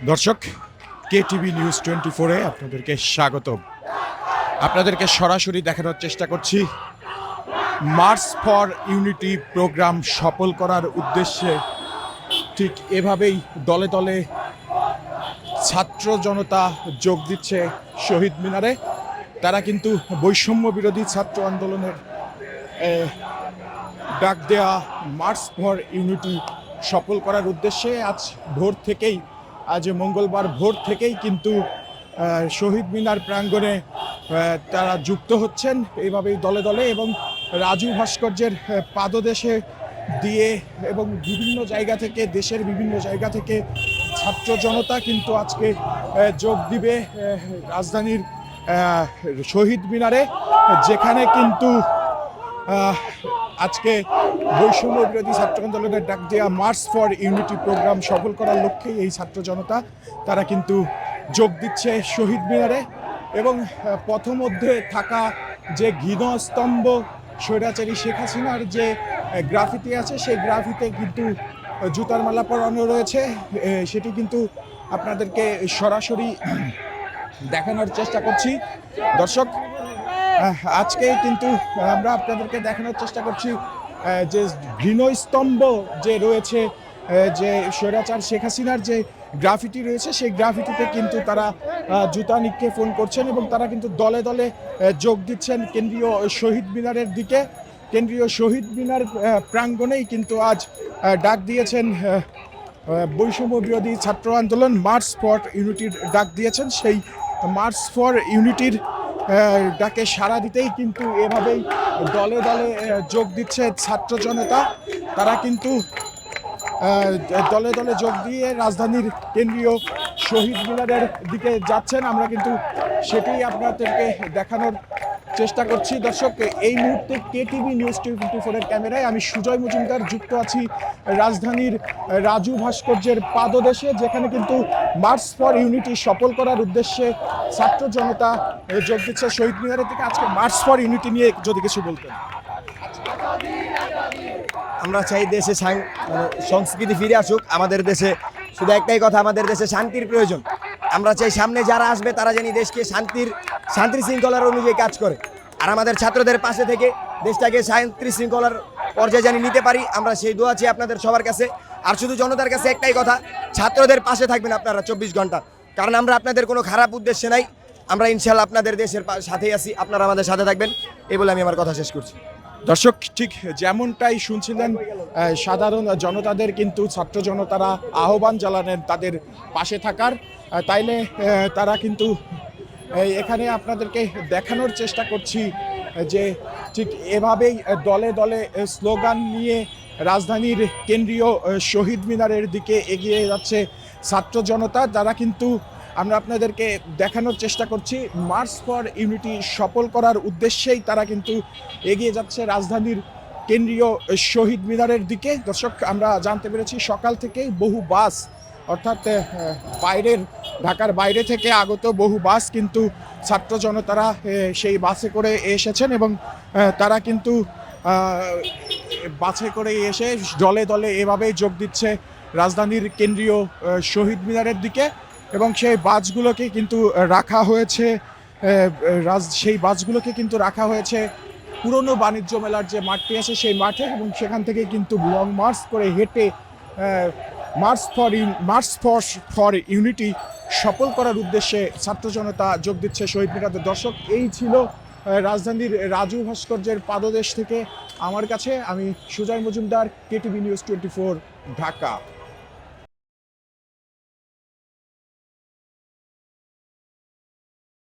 দর্শক, KTV news 24-এ আপনাদেরকে স্বাগত। আপনাদেরকে সরাসরি দেখানোর চেষ্টা করছি মার্চ ফর ইউনিটি প্রোগ্রাম সফল করার উদ্দেশ্যে ঠিক এভাবেই দলে দলে ছাত্র জনতা যোগ দিচ্ছে শহীদ মিনারে। তারা কিন্তু বৈষম্য বিরোধী ছাত্র আন্দোলনের ডাক দেয়া মার্চ ফর ইউনিটি সফল করার উদ্দেশ্যে আজ মঙ্গলবার ভোর থেকেই কিন্তু শহীদ মিনার প্রাঙ্গণে তারা যুক্ত হচ্ছেন এইভাবেই দলে দলে, এবং রাজু ভাস্কর্যের পাদদেশে দিয়ে এবং দেশের বিভিন্ন জায়গা থেকে ছাত্র জনতা কিন্তু আজকে যোগ দিবে রাজধানীর শহীদ মিনারে, যেখানে কিন্তু আজকে বৈষম্য বিরোধী ছাত্র আন্দোলনের ডাক দেওয়া মার্চ ফর ইউনিটি প্রোগ্রাম সফল করার লক্ষ্যে এই ছাত্র জনতা তারা কিন্তু যোগ দিচ্ছে শহীদ মিনারে। এবং পথমধ্যে থাকা যে ঘৃণস্তম্ভ স্বৈরাচারী শেখ হাসিনার যে গ্রাফিতি আছে, সেই গ্রাফিতে কিন্তু জুতার মালা পরানো রয়েছে, সেটি কিন্তু আপনাদেরকে সরাসরি দেখানোর চেষ্টা করছি। দর্শক, আজকে কিন্তু আমরা আপনাদেরকে দেখানোর চেষ্টা করছি যে ঘৃণস্তম্ভ যে রয়েছে, যে স্বৈরাচার শেখ হাসিনার যে গ্রাফিটি রয়েছে, সেই গ্রাফিটিতে কিন্তু তারা জুতা নিক্ষেপণ করছেন এবং তারা কিন্তু দলে দলে যোগ দিচ্ছেন কেন্দ্রীয় শহীদ মিনারের দিকে। কেন্দ্রীয় শহীদ মিনার প্রাঙ্গণেই কিন্তু আজ ডাক দিয়েছেন বৈষম্য বিরোধী ছাত্র আন্দোলন মার্চ ফর ইউনিটির ডাক দিয়েছেন। সেই মার্চ ফর ইউনিটির ডাকে সাড়া দিতেই কিন্তু এভাবেই দলে দলে যোগ দিচ্ছে ছাত্র জনতা। তারা কিন্তু দলে দলে যোগ দিয়ে রাজধানীর কেন্দ্রীয় শহীদ মিনারের দিকে যাচ্ছেন। আমরা কিন্তু সেটি আপনাদেরকে দেখানোর চেষ্টা করছি। দর্শক, এই মুহূর্তে কেটিভি নিউজ 24-এর ক্যামেরায় আমি সুজয় মজুমদার যুক্ত আছি রাজধানীর রাজু ভাস্কর্যের পাদদেশে, যেখানে কিন্তু মার্চ ফর ইউনিটি সফল করার উদ্দেশ্যে ছাত্র জনতা যোগ দিচ্ছে শহীদ মিনারের দিকে। আজকে মার্চ ফর ইউনিটি নিয়ে যদি কিছু বলতেন। আমরা চাই দেশে সংস্কৃতি ফিরে আসুক আমাদের দেশে। শুধু একটাই কথা, আমাদের দেশে শান্তির প্রয়োজন। আমরা চাই সামনে যারা আসবে তারা যেন দেশকে শান্তি শৃঙ্খলার অনুযায়ী কাজ করে, আর আমাদের ছাত্রদের পাশে থেকে দেশটাকে শান্তি শৃঙ্খলার পর্যায়ে জানি নিতে পারি। আমরা সেই দোয়া চাই আপনাদের সবার কাছে। আর শুধু জনতার কাছে একটাই কথা, ছাত্রদের পাশে থাকবেন আপনারা 24 ঘন্টা, কারণ আমরা আপনাদের কোনো খারাপ উদ্দেশ্যে নাই। আমরা ইনশাল্লাহ আপনাদের দেশের সাথেই আছি, আপনারা আমাদের সাথে থাকবেন, এই বলে আমি আমার কথা শেষ করছি। দর্শক, ঠিক যেমনটাই শুনছিলেন, সাধারণ জনতাদের কিন্তু ছাত্র জনতারা আহ্বান জানালেন তাদের পাশে থাকার। তাইলে তারা কিন্তু এখানে আপনাদেরকে দেখানোর চেষ্টা করছি যে ঠিক এভাবেই দলে দলে স্লোগান নিয়ে রাজধানীর কেন্দ্রীয় শহীদ মিনারের দিকে এগিয়ে যাচ্ছে ছাত্র জনতা। তারা কিন্তু আমরা আপনাদেরকে দেখানোর চেষ্টা করছি মার্চ ফর ইউনিটি সফল করার উদ্দেশ্যেই তারা কিন্তু এগিয়ে যাচ্ছে রাজধানীর কেন্দ্রীয় শহীদ মিনারের দিকে। দর্শক, আমরা জানতে পেরেছি সকাল থেকেই বহু বাস, অর্থাৎ ঢাকার বাইরে থেকে আগত বহু বাস কিন্তু ছাত্র জনতারা সেই বাসে করে এসেছেন এবং তারা কিন্তু বাসে করে এসে দলে দলে এভাবেই যোগ দিচ্ছে রাজধানীর কেন্দ্রীয় শহীদ মিনারের দিকে। এবং সেই বাসগুলোকে কিন্তু রাখা হয়েছে পুরনো বাণিজ্য মেলার যে মাঠটি আছে সেই মাঠে, এবং সেখান থেকে কিন্তু লং মার্চ করে হেঁটে মার্চ ফর ইউনিটি সফল করার উদ্দেশ্যে ছাত্র জনতা যোগ দিচ্ছে শহীদ মিনারে। দর্শক, এই ছিল রাজধানীর রাজু ভাস্কর্যের পাদদেশ থেকে আমার কাছে। আমি সুজয় মজুমদার, কেটিভি নিউজ 24, ঢাকা।